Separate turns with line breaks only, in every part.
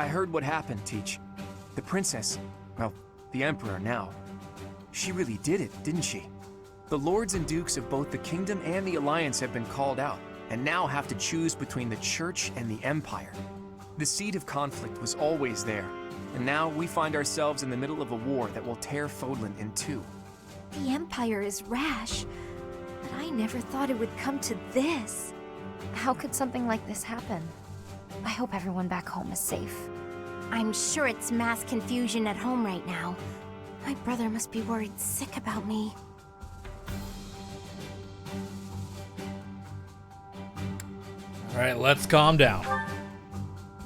I heard what happened, Teach. The princess, well, the Emperor now, she really did it, didn't she? The lords and dukes of both the kingdom and the Alliance have been called out, and now have to choose between the Church and the Empire. The seed of conflict was always there, and now we find ourselves in the middle of a war that will tear Fodlan in two.
The Empire is rash, but I never thought it would come to this. How could something like this happen? I hope everyone back home is safe. I'm sure it's mass confusion at home right now. My brother must be worried sick about me.
Alright, let's calm down.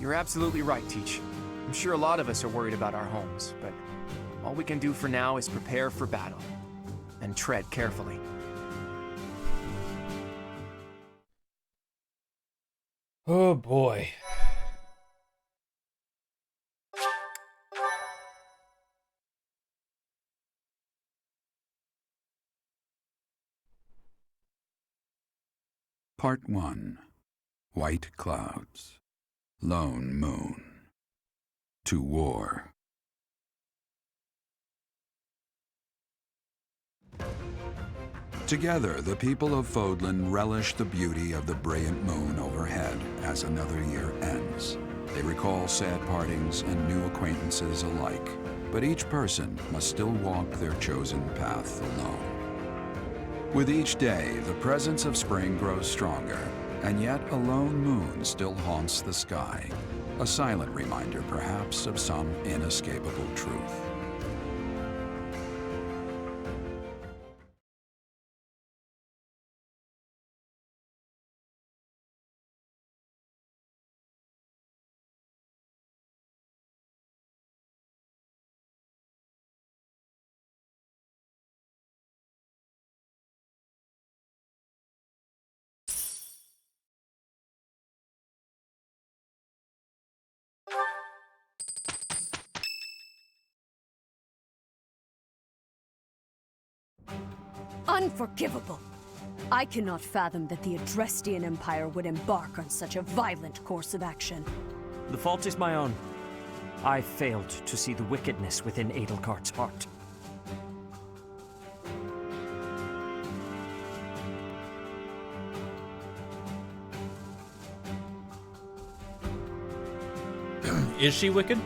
You're absolutely right, Teach. I'm sure a lot of us are worried about our homes, but all we can do for now is prepare for battle. And tread carefully.
Oh boy.
Part 1. White Clouds. Lone Moon. To War. Together, the people of Fodlan relish the beauty of the brilliant moon overhead as another year ends. They recall sad partings and new acquaintances alike, but each person must still walk their chosen path alone. With each day, the presence of spring grows stronger, and yet a lone moon still haunts the sky, a silent reminder perhaps of some inescapable truth.
Unforgivable! I cannot fathom that the Adrestian Empire would embark on such a violent course of action.
The fault is my own. I failed to see the wickedness within Edelgard's heart.
Is she wicked?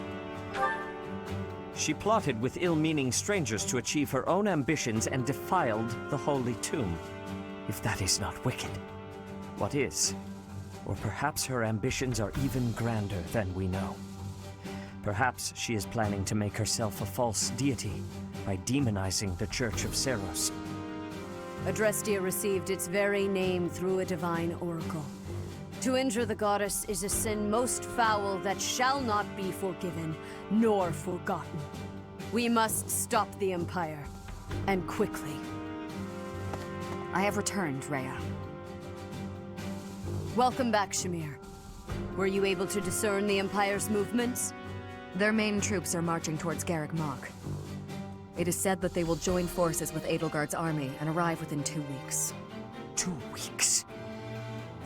She plotted with ill-meaning strangers to achieve her own ambitions and defiled the Holy Tomb. If that is not wicked, what is? Or perhaps her ambitions are even grander than we know. Perhaps she is planning to make herself a false deity by demonizing the Church of Seros.
Adrestia received its very name through a divine oracle. To injure the goddess is a sin most foul that shall not be forgiven, nor forgotten. We must stop the Empire, and quickly.
I have returned, Rhea.
Welcome back, Shamir. Were you able to discern the Empire's movements?
Their main troops are marching towards Garreg Mach. It is said that they will join forces with Edelgard's army and arrive within 2 weeks.
2 weeks?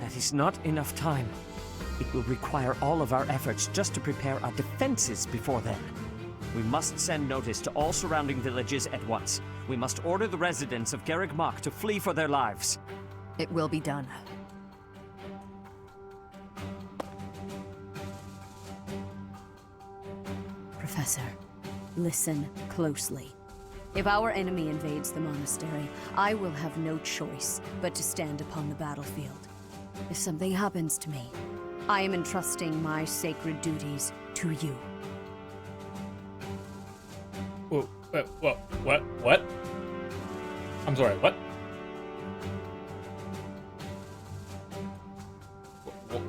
That is not enough time. It will require all of our efforts just to prepare our defenses before then. We must send notice to all surrounding villages at once. We must order the residents of Garreg Mach to flee for their lives.
It will be done.
Professor, listen closely. If our enemy invades the monastery, I will have no choice but to stand upon the battlefield. If something happens to me, I am entrusting my sacred duties to you.
What? I'm sorry, what?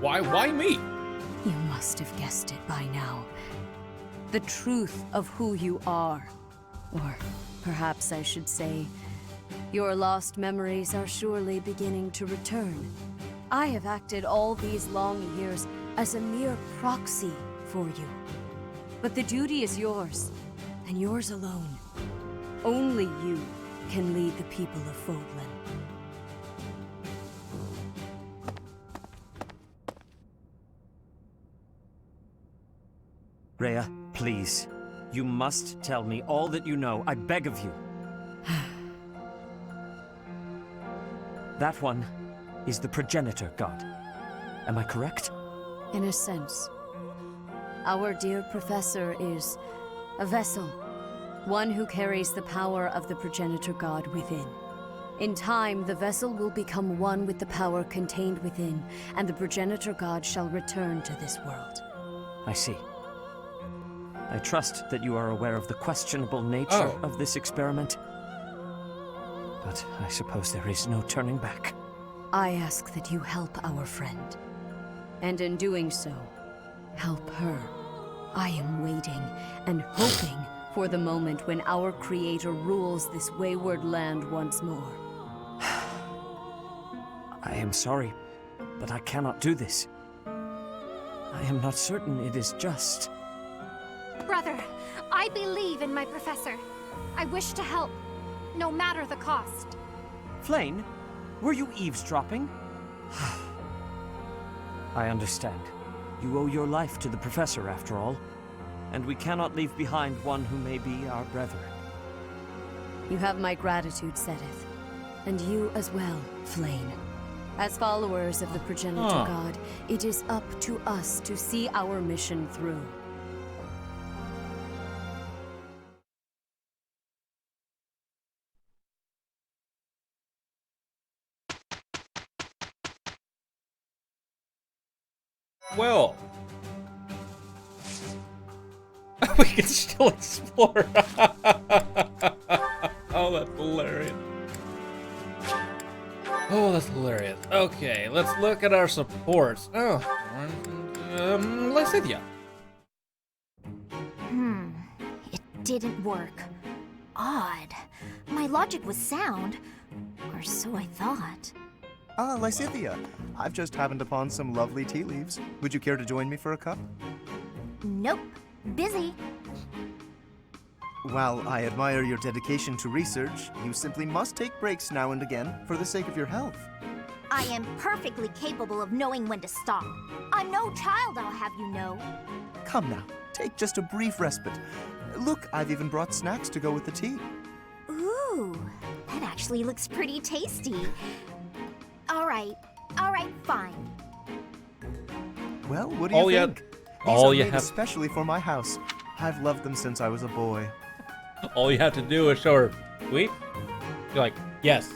Why me?
You must have guessed it by now. The truth of who you are. Or perhaps I should say, your lost memories are surely beginning to return. I have acted all these long years as a mere proxy for you. But the duty is yours, and yours alone. Only you can lead the people of Fodlan.
Rhea, please. You must tell me all that you know. I beg of you. That one is the progenitor god. Am I correct?
In a sense. Our dear professor is a vessel, one who carries the power of the progenitor god within. In time, the vessel will become one with the power contained within, and the progenitor god shall return to this world.
I see. I trust that you are aware of the questionable nature of this experiment. But I suppose there is no turning back.
I ask that you help our friend. And in doing so, help her. I am waiting and hoping for the moment when our creator rules this wayward land once more.
I am sorry, but I cannot do this. I am not certain it is just.
Brother, I believe in my professor. I wish to help, no matter the cost.
Flayn, were you eavesdropping? I understand. You owe your life to the professor, after all. And we cannot leave behind one who may be our brethren.
You have my gratitude, Seteth. And you as well, Flayn. As followers of the progenitor god, it is up to us to see our mission through.
Well, we can still explore. Oh, that's hilarious. Oh, that's hilarious. Okay, let's look at our supports. Oh, Lysithia.
It didn't work. Odd. My logic was sound, or so I thought.
Ah, Lysithia. I've just happened upon some lovely tea leaves. Would you care to join me for a cup?
Nope. Busy.
While I admire your dedication to research, you simply must take breaks now and again for the sake of your health.
I am perfectly capable of knowing when to stop. I'm no child, I'll have you know.
Come now, take just a brief respite. Look, I've even brought snacks to go with the tea.
Ooh, that actually looks pretty tasty. All right, fine.
Well, what do you think? These
all
are
you
made
have,
especially for my house. I've loved them since I was a boy.
all you have to do is show her sweet. You're like, yes.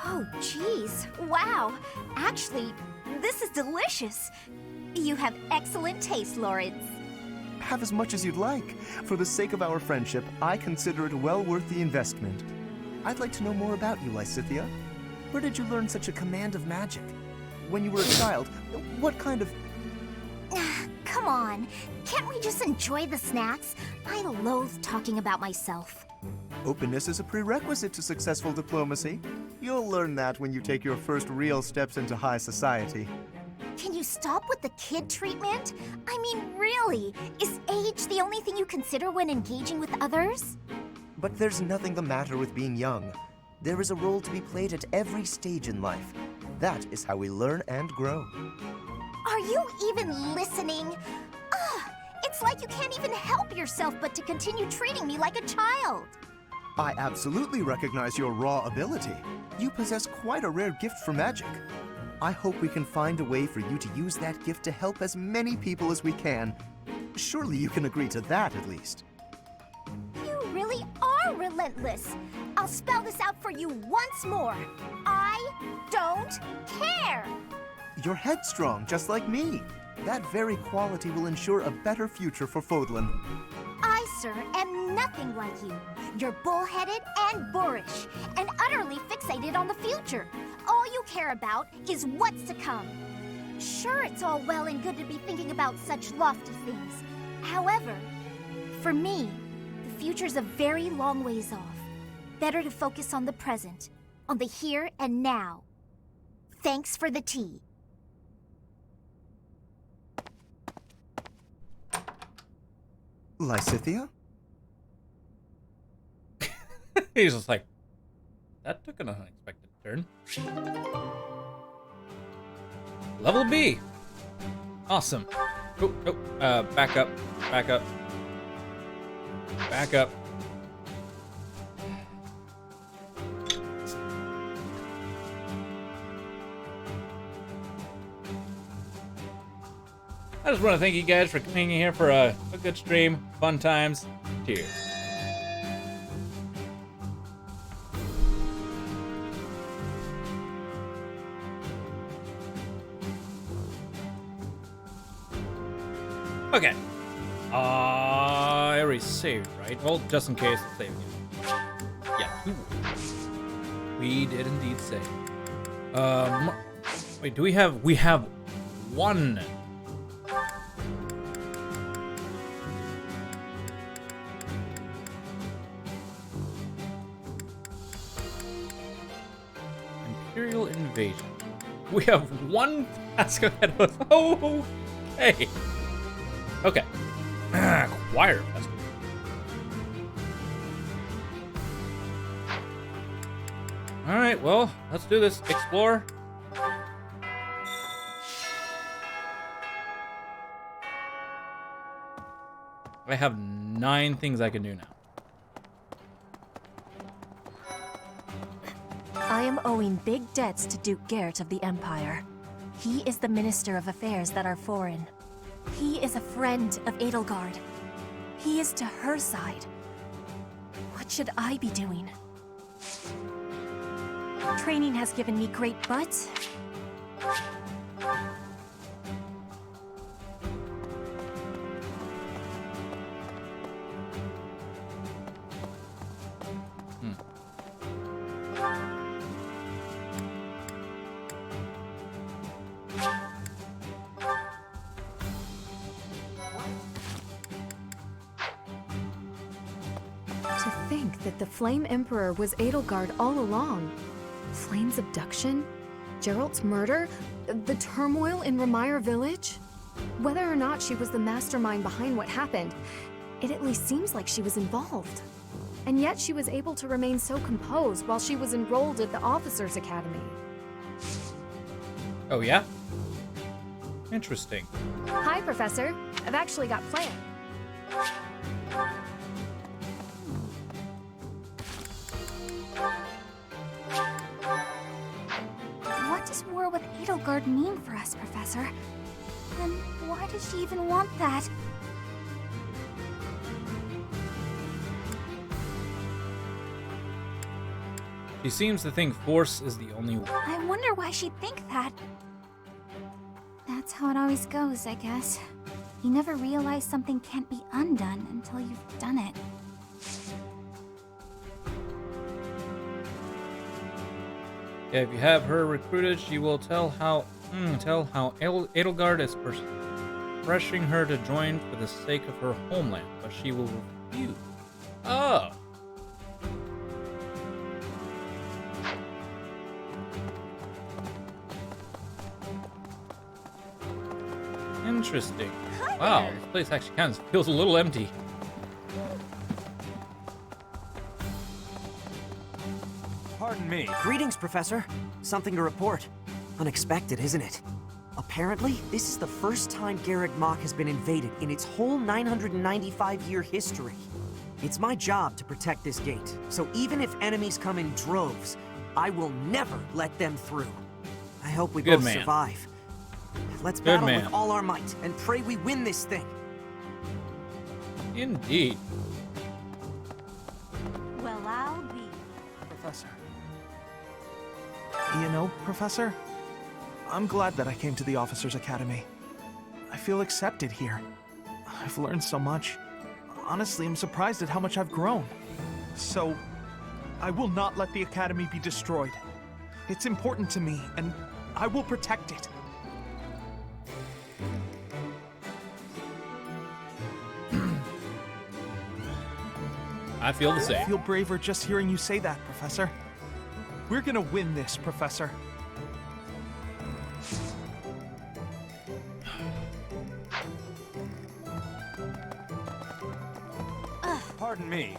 Oh, jeez. Wow. Actually, this is delicious. You have excellent taste, Lawrence.
Have as much as you'd like. For the sake of our friendship, I consider it well worth the investment. I'd like to know more about you, Lysithia. Where did you learn such a command of magic? When you were a child, what kind of...
Come on. Can't we just enjoy the snacks? I loathe talking about myself.
Openness is a prerequisite to successful diplomacy. You'll learn that when you take your first real steps into high society.
Can you stop with the kid treatment? I mean, really, is age the only thing you consider when engaging with others?
But there's nothing the matter with being young. There is a role to be played at every stage in life. That is how we learn and grow.
Are you even listening? Ugh, it's like you can't even help yourself but to continue treating me like a child.
I absolutely recognize your raw ability. You possess quite a rare gift for magic. I hope we can find a way for you to use that gift to help as many people as we can. Surely you can agree to that, at least.
You really are relentless. I'll spell this out for you once more. I don't care.
You're headstrong, just like me. That very quality will ensure a better future for Fodlan.
I, sir, am nothing like you. You're bullheaded and boorish, and utterly fixated on the future. All you care about is what's to come. Sure, it's all well and good to be thinking about such lofty things. However, for me, the future's a very long ways off. Better to focus on the present, on the here and now. Thanks for the tea.
Lysithia?
He's just like, that took an unexpected turn. Level B. Awesome. Oh, oh, back up, back up, back up. I just want to thank you guys for coming in here for a good stream, fun times. Cheers. Okay. I already saved, right? Well, just in case, I'll save again. Yeah. Ooh. We did indeed save. Wait, do we have? We have one. Imperial invasion. We have one task ahead of us. Oh, okay. Okay. Choir festival. Alright, well, let's do this. Explore. I have 9 things I can do now.
I am owing big debts to Duke Garrett of the Empire. He is the Minister of Affairs that are foreign. He is a friend of Edelgard. He is to her side. What should I be doing? Training has given me great butt.
To think that the Flame Emperor was Edelgard all along. Flame's abduction? Geralt's murder? The turmoil in Ramire Village? Whether or not she was the mastermind behind what happened, it at least seems like she was involved. And yet she was able to remain so composed while she was enrolled at the Officers' Academy.
Oh, yeah? Interesting.
Hi, Professor. I've actually got plans.
What does war with Edelgard mean for us, Professor? And why does she even want that?
She seems to think force is the only way.
I wonder why she'd think that. That's how it always goes, I guess. You never realize something can't be undone until you've done it.
Yeah, if you have her recruited, she will tell how Edelgard is pressuring her to join for the sake of her homeland, but she will refuse. Oh. Interesting. Wow, this place actually kind of feels a little empty.
Pardon me. Greetings, Professor. Something to report. Unexpected, isn't it? Apparently, this is the first time Garreg Mach has been invaded in its whole 995-year history. It's my job to protect this gate, so even if enemies come in droves, I will never let them through. I hope we both survive. Let's battle with all our might and pray we win this thing.
Indeed.
Well, I'll be.
Professor. You know, Professor, I'm glad that I came to the Officers' Academy. I feel accepted here. I've learned so much. Honestly, I'm surprised at how much I've grown. So, I will not let the Academy be destroyed. It's important to me, and I will protect it.
I feel the same.
I feel braver just hearing you say that, Professor. We're gonna win this, Professor.
Pardon me.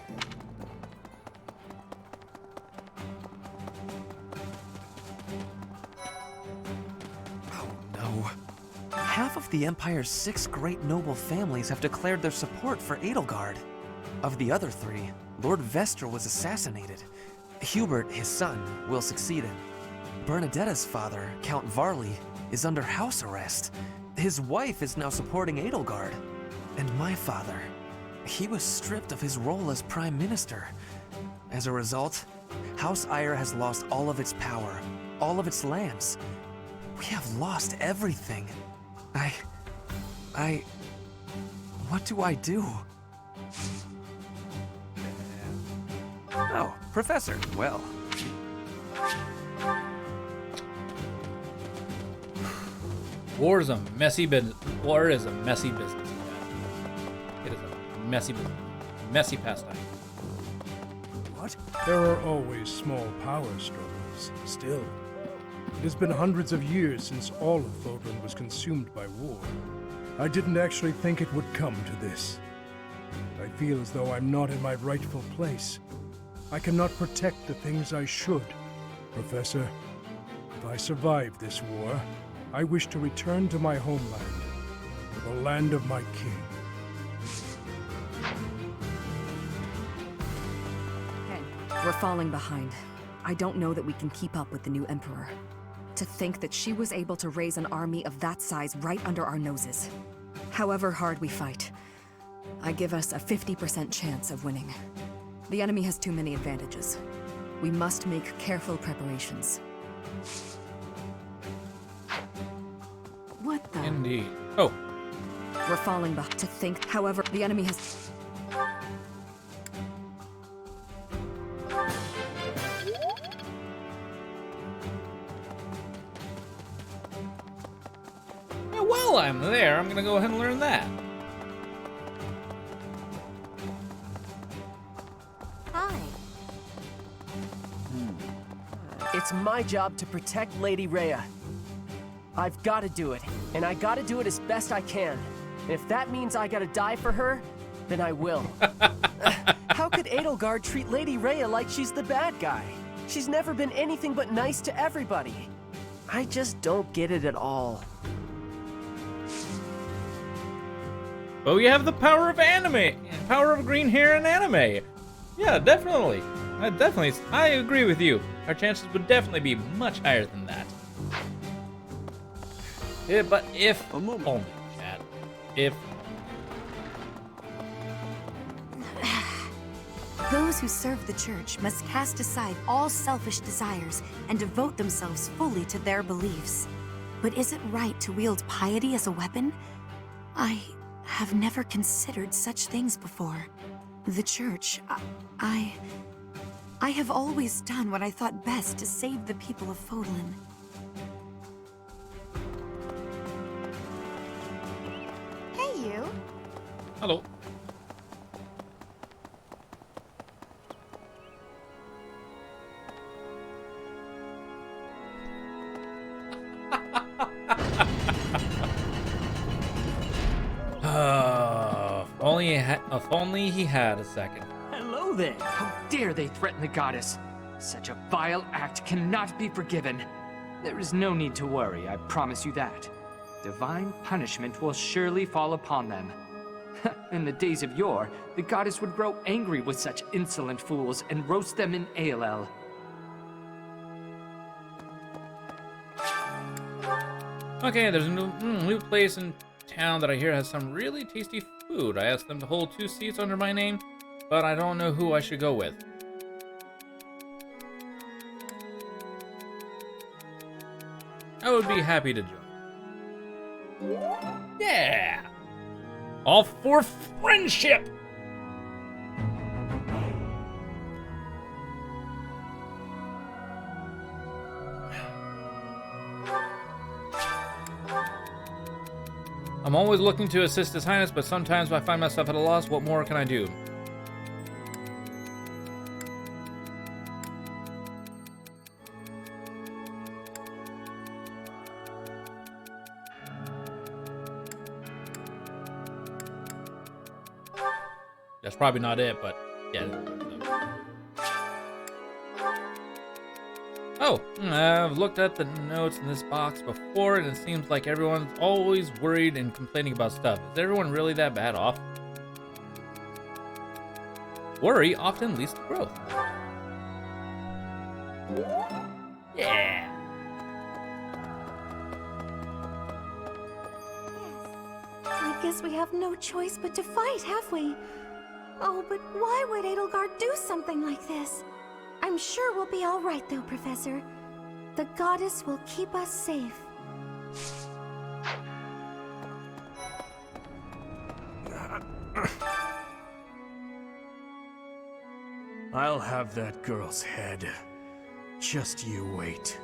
Oh no.
So, half of the Empire's 6 great noble families have declared their support for Edelgard. Of the other 3, Lord Vestra was assassinated. Hubert, his son, will succeed him. Bernadetta's father, Count Varley, is under house arrest. His wife is now supporting Edelgard. And my father, he was stripped of his role as Prime Minister. As a result, House Eyre has lost all of its power, all of its lands. We have lost everything. What do I do? Oh, Professor, well.
War is a messy business. War is a messy business. It is a messy business. Messy pastime.
What?
There are always small power struggles. Still, it has been hundreds of years since all of Fodlan was consumed by war. I didn't actually think it would come to this. I feel as though I'm not in my rightful place. I cannot protect the things I should. Professor, if I survive this war, I wish to return to my homeland, the land of my king.
We're falling behind. I don't know that we can keep up with the new Emperor. To think that she was able to raise an army of that size right under our noses. However hard we fight, I give us a 50% chance of winning. The enemy has too many advantages. We must make careful preparations.
What the?
Indeed. Oh,
We're falling behind. To think, however, the enemy has...
yeah, while I'm there, I'm gonna go ahead and learn that.
Hi.
It's my job to protect Lady Rhea. I've got to do it, and I got to do it as best I can. And if that means I got to die for her, then I will. How could Edelgard treat Lady Rhea like she's the bad guy? She's never been anything but nice to everybody. I just don't get it at all.
Oh, you have the power of anime, power of green hair and anime. Yeah, definitely. I agree with you. Our chances would definitely be much higher than that. Yeah, but if only, chat. If
Those who serve the church must cast aside all selfish desires and devote themselves fully to their beliefs. But is it right to wield piety as a weapon? I have never considered such things before. The church, I have always done what I thought best to save the people of Fodlan.
Hey, you.
hello. If only he had a second.
Hello there! How dare they threaten the goddess? Such a vile act cannot be forgiven. There is no need to worry, I promise you that. Divine punishment will surely fall upon them. In the days of yore, the goddess would grow angry with such insolent fools and roast them in ALL.
Okay, there's a new place in town that I hear has some really tasty food. I asked them to hold 2 seats under my name, but I don't know who I should go with. I would be happy to join. Yeah! All for friendship! I'm always looking to assist His Highness, but sometimes I find myself at a loss. What more can I do? That's probably not it, but yeah. Oh, I've looked at the notes in this box before, and it seems like everyone's always worried and complaining about stuff. Is everyone really that bad off? Worry often leads to growth. Yeah.
I guess we have no choice but to fight, have we? Oh, but why would Edelgard do something like this? I'm sure we'll be all right, though, Professor. The goddess will keep us safe.
I'll have that girl's head. Just you wait.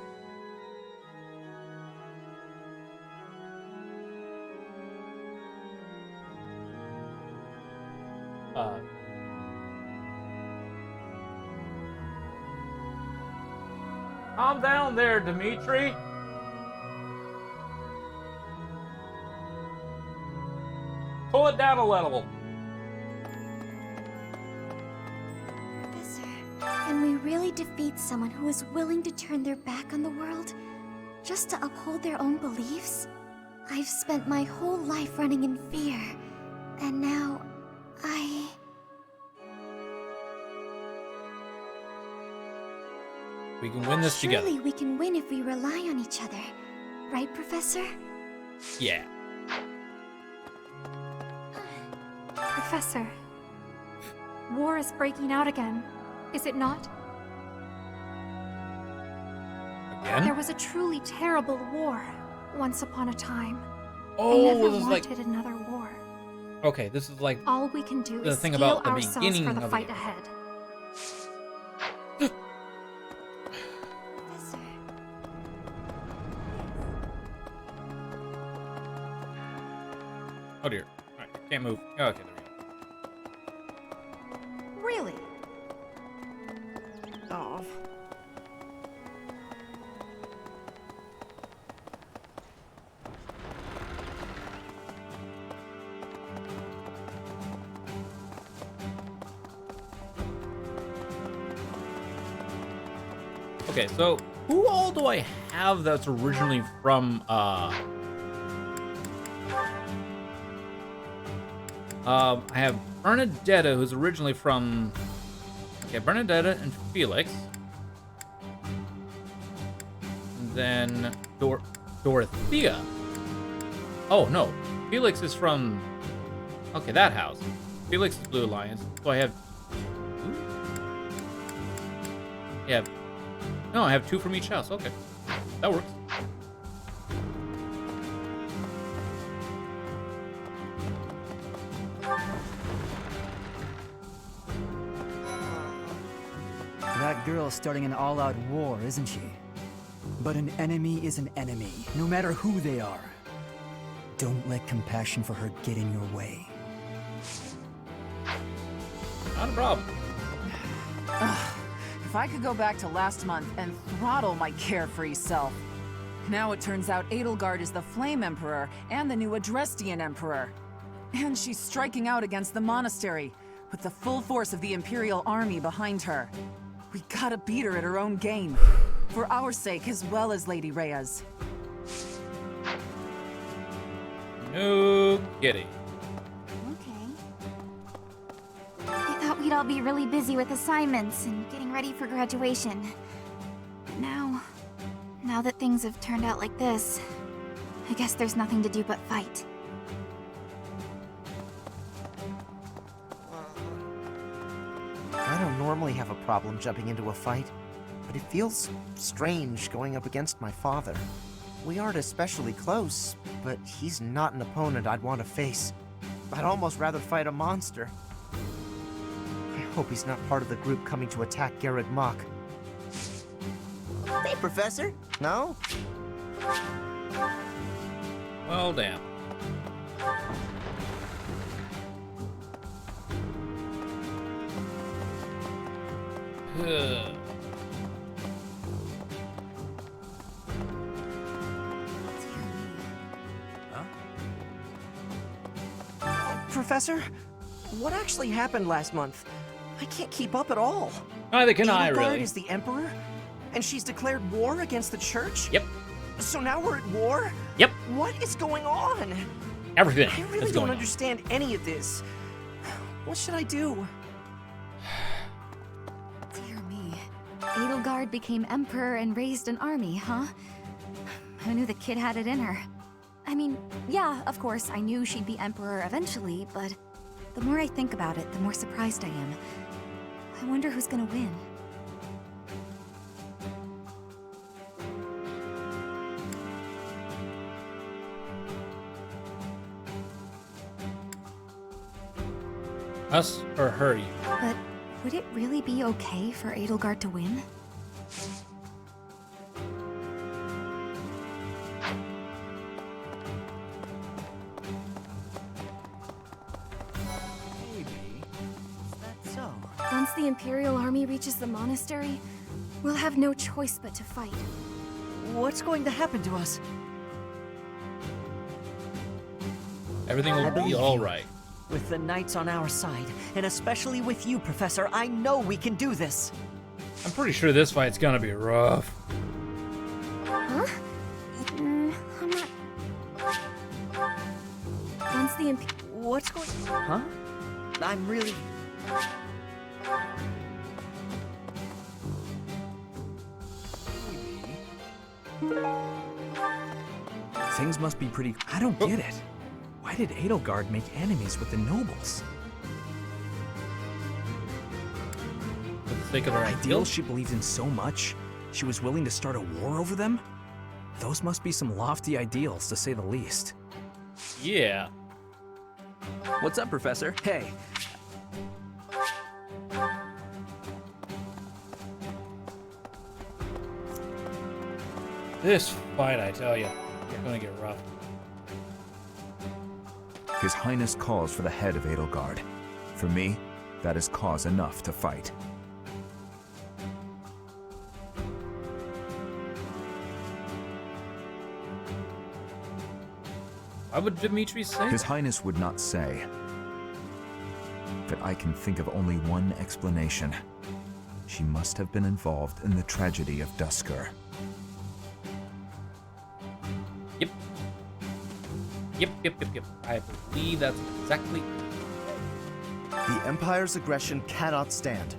Calm down there, Dimitri. Pull it down a level.
Professor, can we really defeat someone who is willing to turn their back on the world just to uphold their own beliefs? I've spent my whole life running in fear, and now
We can win this together.
Surely we can win if we rely on each other. Right, Professor?
Yeah.
Professor, war is breaking out again, is it not?
Again?
There was a truly terrible war once upon a time.
Oh,
I never
this is like...
wanted another war.
Okay, this is like
All we can do
the
is
thing
steel
about the
ourselves
beginning
for the
of
fight
the
ahead.
Oh dear. Alright, can't move. Oh, okay, there we go.
Really? Oh.
Okay, so who all do I have that's originally from I have Bernadetta, who's originally from... Okay, Bernadetta and Felix. And then Dorothea. Oh, no. Felix is from... Okay, that house. Felix is Blue Alliance. So I have... Yeah. No, I have 2 from each house. Okay. That works.
That girl's starting an all-out war, isn't she? But an enemy is an enemy, no matter who they are. Don't let compassion for her get in your way.
Not a problem.
If I could go back to last month and throttle my carefree self. Now it turns out Edelgard is the Flame Emperor and the new Adrestian Emperor. And she's striking out against the monastery, with the full force of the Imperial Army behind her. We gotta beat her at her own game. For our sake as well as Lady Rhea's.
No kidding.
I thought we'd all be really busy with assignments and getting ready for graduation. But now that things have turned out like this, I guess there's nothing to do but fight.
I don't normally have a problem jumping into a fight, but it feels strange going up against my father. We aren't especially close, but he's not an opponent I'd want to face. I'd almost rather fight a monster. I hope he's not part of the group coming to attack Garreg Mach. Hey, Professor! No?
Well, damn. Ugh.
Professor, what actually happened last month? I can't keep up at all.
Neither can I,
Edelgard
really.
is the Emperor? And she's declared war against the church?
Yep.
So now we're at war?
Yep.
What is going on?
Everything
I really
is
don't
going
understand any of this. What should I do?
Dear me. Edelgard became emperor and raised an army, huh? Who knew the kid had it in her? I mean, yeah, of course, I knew she'd be emperor eventually, but the more I think about it, the more surprised I am. I wonder who's gonna win.
Us or her?
But would it really be okay for Edelgard to win?
So,
Once the Imperial army reaches the monastery, we'll have no choice but to fight.
what's going to happen to us?
Everything
I
will
believe
be
you.
all right.
With the knights on our side, and especially with you, Professor, I know we can do this.
I'm pretty sure this fight's gonna be rough.
Huh? I'm not... Once the
What's going on? Huh? I'm really...
Things must be pretty... I don't get it. Why did Edelgard make enemies with the nobles?
For the sake of our
Ideals she believed in so much, she was willing to start a war over them? Those must be some lofty ideals, to say the least.
Yeah.
What's up, Professor? Hey.
This fight, I tell you, is gonna get rough.
His Highness calls for the head of Edelgard. For me, that is cause enough to fight.
Why would Dimitri say
His
that?
Highness would not say. But I can think of only one explanation. She must have been involved in the tragedy of Duskur.
Yep. Yep. I believe that's exactly.
The Empire's aggression cannot stand.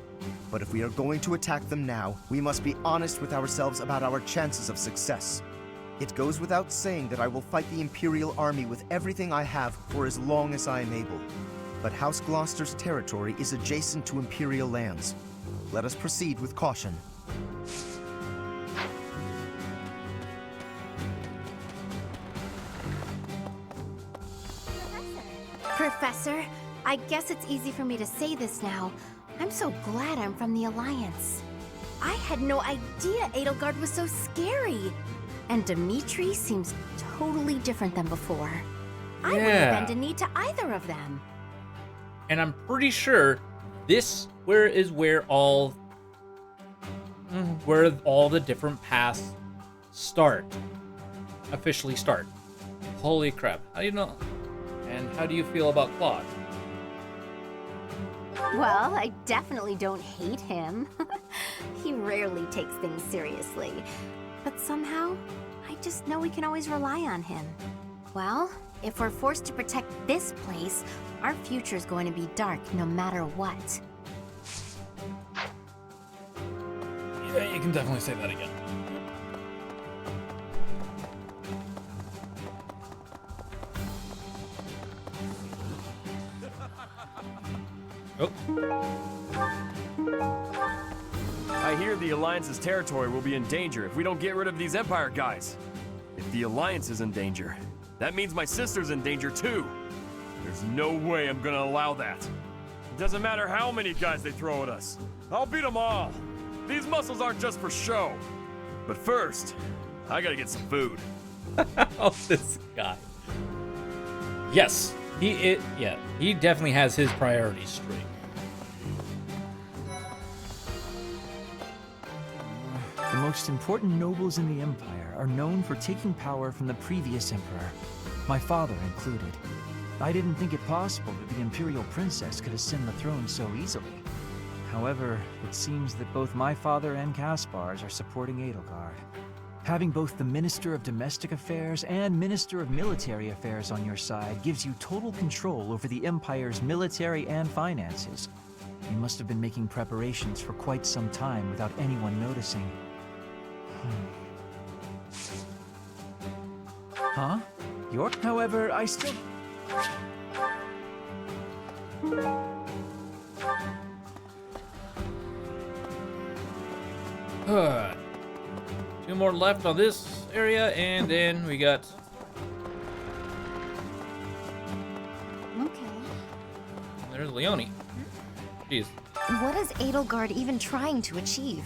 But if we are going to attack them now, we must be honest with ourselves about our chances of success. It goes without saying that I will fight the Imperial army with everything I have for as long as I am able. But House Gloucester's territory is adjacent to Imperial lands. Let us proceed with caution.
Professor, I guess it's easy for me to say this now. I'm so glad I'm from the Alliance. I had no idea Edelgard was so scary. And Dimitri seems totally different than before. I wouldn't
Yeah.
bend a knee to either of them.
And I'm pretty sure this where all the different paths officially start. Holy crap! How do you know? And how do you feel about Claude?
Well, I definitely don't hate him. He rarely takes things seriously. But somehow, I just know we can always rely on him. Well, if we're forced to protect this place, our future's going to be dark no matter what.
Yeah, you can definitely say that again. Oh.
I hear the Alliance's territory will be in danger if we don't get rid of these Empire guys. If the Alliance is in danger, that means my sister's in danger too. There's no way I'm gonna allow that. It doesn't matter how many guys they throw at us. I'll beat them all. These muscles aren't just for show. But first, I gotta get some food.
Oh, this guy. Yes, he definitely has his priorities straight.
The most important nobles in the Empire are known for taking power from the previous Emperor, my father included. I didn't think it possible that the Imperial Princess could ascend the throne so easily.
However, it seems that both my father and Caspar's are supporting Edelgard. Having both the Minister of Domestic Affairs and Minister of Military Affairs on your side gives you total control over the Empire's military and finances. You must have been making preparations for quite some time without anyone noticing. Huh? York? However, I still...
Two more left on this area, and then we got...
Okay.
There's Leonie. Jeez.
What is Edelgard even trying to achieve?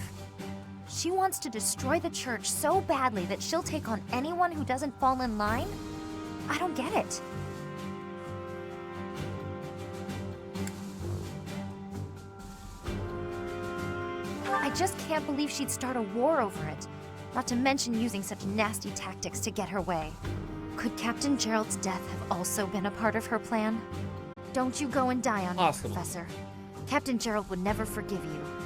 She wants to destroy the church so badly that she'll take on anyone who doesn't fall in line? I don't get it. I just can't believe she'd start a war over it. Not to mention using such nasty tactics to get her way. Could Captain Gerald's death have also been a part of her plan? Don't you go and die on me, Professor. Captain Gerald would never forgive you.